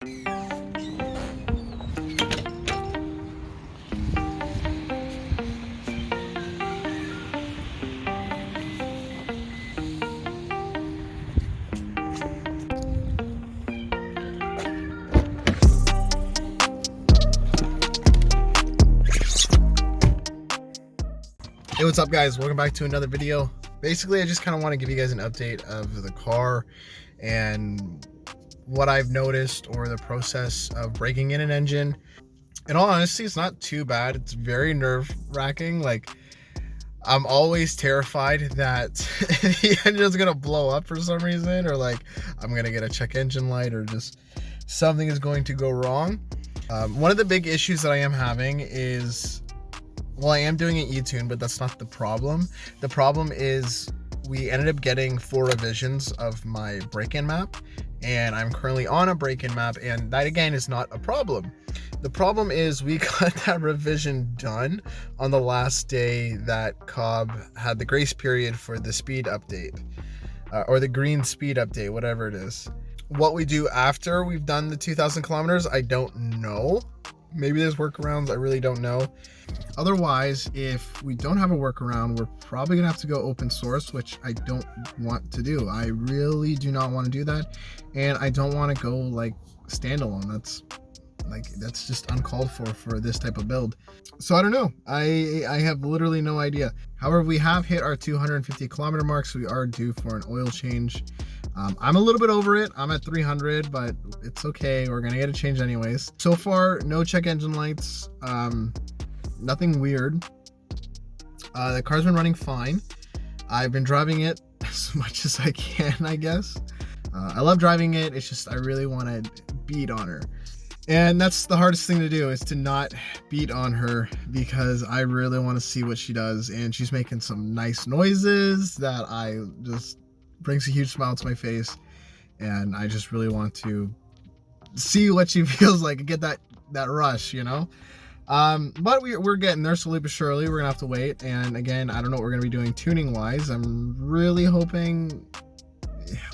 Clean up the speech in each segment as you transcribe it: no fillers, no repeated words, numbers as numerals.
Hey, what's up guys? Welcome back to another video. Basically, I just kind of want to give you guys an update of the car and what I've noticed or the process of breaking in an engine. In all honesty, it's not too bad. It's very nerve-wracking. Like, I'm always terrified that the engine's gonna blow up for some reason, or like I'm gonna get a check engine light, or just something is going to go wrong. One of the big issues that I am having is, well, I am doing an e-tune, but that's not the problem. The problem is we ended up getting 4 revisions of my break-in map, and I'm currently on a break-in map, and that again is not a problem. The problem is we got that revision done on the last day that Cobb had the grace period for the speed update, or the green speed update, whatever it is. What we do after we've done the 2,000 kilometers, I don't know. Maybe there's workarounds, I really don't know. Otherwise, if we don't have a workaround, we're probably gonna have to go open source, which I don't want to do. I really do not want to do that, and I don't want to go like standalone. That's just uncalled for this type of build. So I don't know. I have literally no idea. However, we have hit our 250 kilometer mark, so we are due for an oil change. I'm a little bit over it. I'm at 300, but it's okay. We're gonna get a change anyways. So far, no check engine lights. Nothing weird. The car's been running fine. I've been driving it as much as I can, I guess. I love driving it. It's just I really want to beat on her. And that's the hardest thing to do, is to not beat on her, because I really want to see what she does. And she's making some nice noises that I just brings a huge smile to my face. And I just really want to see what she feels like and get that rush, you know? But we're getting there slowly but surely. We're gonna have to wait. And again, I don't know what we're gonna be doing tuning wise. I'm really hoping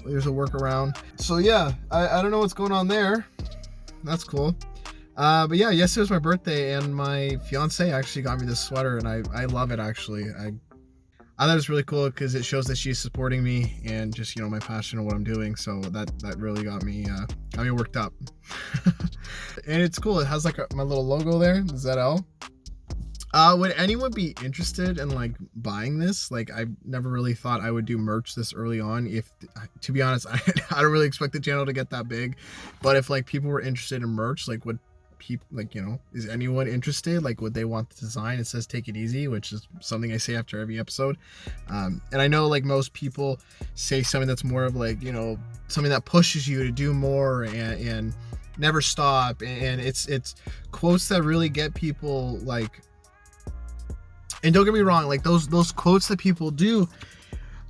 there's a workaround. So yeah, I don't know what's going on there. That's cool. But yeah, yesterday was my birthday, and my fiance actually got me this sweater, and I love it actually. I thought it was really cool because it shows that she's supporting me and just, you know, my passion and what I'm doing. So that really got me worked up. And it's cool. It has like my little logo there, the ZL. Would anyone be interested in like buying this? Like, I never really thought I would do merch this early on. If, to be honest, I don't really expect the channel to get that big, but if like people were interested in merch, like would people, like, you know, is anyone interested? Like, would they want the design? It says take it easy, which is something I say after every episode. And I know like most people say something that's more of like, you know, something that pushes you to do more and never stop. And it's quotes that really get people like, and don't get me wrong, like those quotes that people do,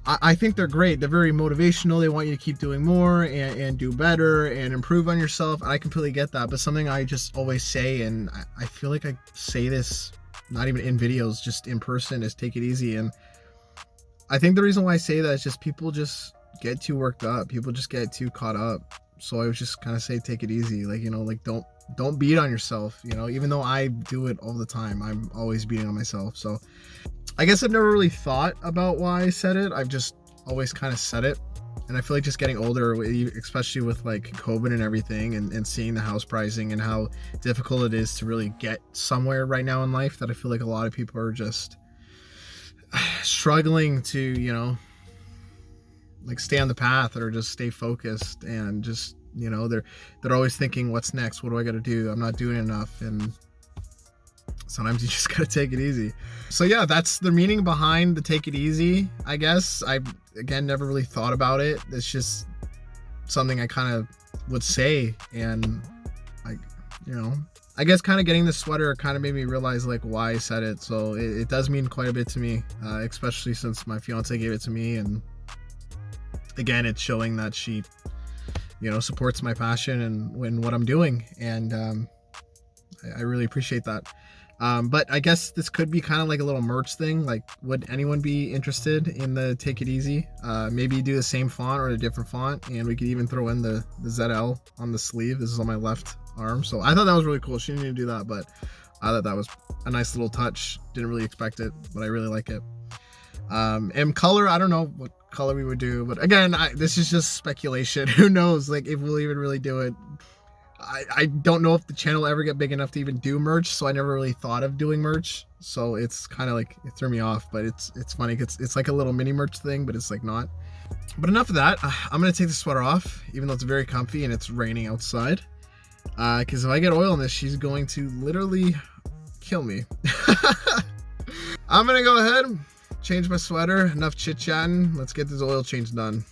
I think they're great. They're very motivational. They want you to keep doing more and do better and improve on yourself. I completely get that. But something I just always say, and I feel like I say this not even in videos, just in person, is take it easy. And I think the reason why I say that is just people just get too worked up. People just get too caught up. So I would just kind of say take it easy. Like, you know, like don't beat on yourself, you know, even though I do it all the time. I'm always beating on myself. So I guess I've never really thought about why I said it. I've just always kind of said it. And I feel like just getting older, especially with like COVID and everything, and seeing the house pricing and how difficult it is to really get somewhere right now in life, that I feel like a lot of people are just struggling to, you know, like stay on the path or just stay focused, and just, you know, they're always thinking, what's next? What do I got to do? I'm not doing enough. And sometimes you just gotta take it easy. So yeah, that's the meaning behind the take it easy, I guess. I, again, never really thought about it. It's just something I kind of would say. And like, you know, I guess kind of getting the sweater kind of made me realize like why I said it. So it does mean quite a bit to me, especially since my fiance gave it to me. And again, it's showing that she, you know, supports my passion and what I'm doing. And I really appreciate that. But I guess this could be kind of like a little merch thing. Like, would anyone be interested in the Take It Easy? Maybe do the same font or a different font, and we could even throw in the ZL on the sleeve. This is on my left arm, so I thought that was really cool. She didn't need to do that, but I thought that was a nice little touch. Didn't really expect it, but I really like it. And color, I don't know what color we would do, but again, this is just speculation. Who knows, like, if we'll even really do it. I don't know if the channel will ever get big enough to even do merch, so I never really thought of doing merch. So it's kind of like, it threw me off, but it's funny. It's like a little mini merch thing, but it's like not. But enough of that. I'm gonna take the sweater off, even though it's very comfy and it's raining outside. Because if I get oil in this, she's going to literally kill me. I'm gonna go ahead, change my sweater. Enough chit chatting. Let's get this oil change done.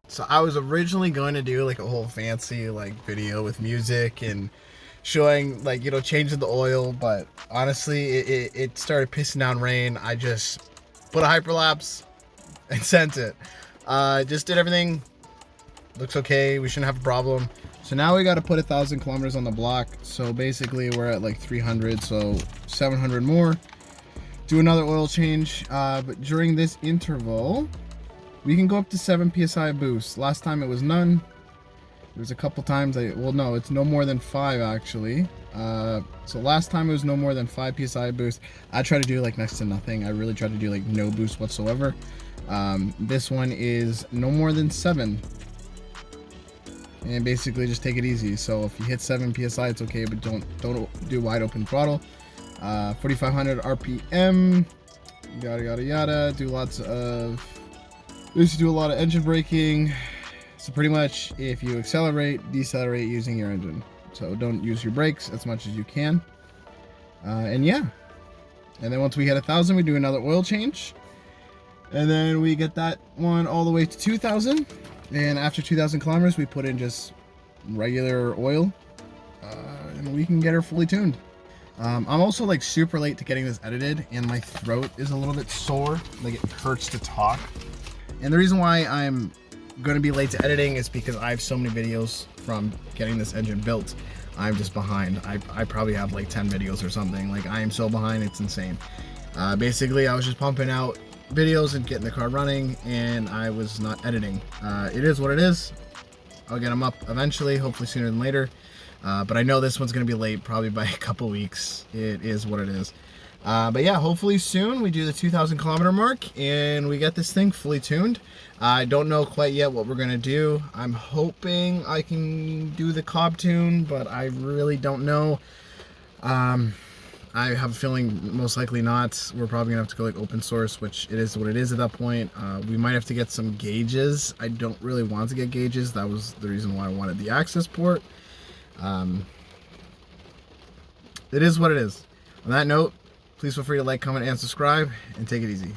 So I was originally going to do like a whole fancy like video with music and showing like, you know, changing the oil, but honestly it started pissing down rain. I just put a hyperlapse and sent it. Just did everything. Looks okay. We shouldn't have a problem. So now we got to put 1,000 kilometers on the block. So basically we're at like 300, so 700 more. Do another oil change, but during this interval we can go up to 7 psi boost. Last time it was none. There was a couple times well, no, it's no more than 5 actually. So last time it was no more than 5 psi boost. I try to do like next to nothing. I really try to do like no boost whatsoever. This one is no more than 7. And basically just take it easy. So if you hit 7 psi, it's okay, but don't do wide open throttle. 4,500 RPM. Yada yada yada. Do lots of. We used to do a lot of engine braking. So pretty much if you accelerate, decelerate using your engine. So don't use your brakes as much as you can. And yeah. And then once we hit 1,000, we do another oil change. And then we get that one all the way to 2,000. And after 2,000 kilometers, we put in just regular oil. And we can get her fully tuned. I'm also like super late to getting this edited, and my throat is a little bit sore. Like it hurts to talk. And the reason why I'm going to be late to editing is because I have so many videos from getting this engine built. I'm just behind. I probably have like 10 videos or something. Like I am so behind, it's insane. Basically, I was just pumping out videos and getting the car running, and I was not editing. It is what it is. I'll get them up eventually, hopefully sooner than later. But I know this one's going to be late, probably by a couple weeks. It is what it is. But yeah, hopefully soon we do the 2,000 kilometer mark and we get this thing fully tuned. I don't know quite yet what we're going to do. I'm hoping I can do the cob tune, but I really don't know. I have a feeling most likely not. We're probably gonna have to go like open source, which it is what it is at that point. We might have to get some gauges. I don't really want to get gauges. That was the reason why I wanted the access port. It is what it is. On that note, please feel free to like, comment, and subscribe, and take it easy.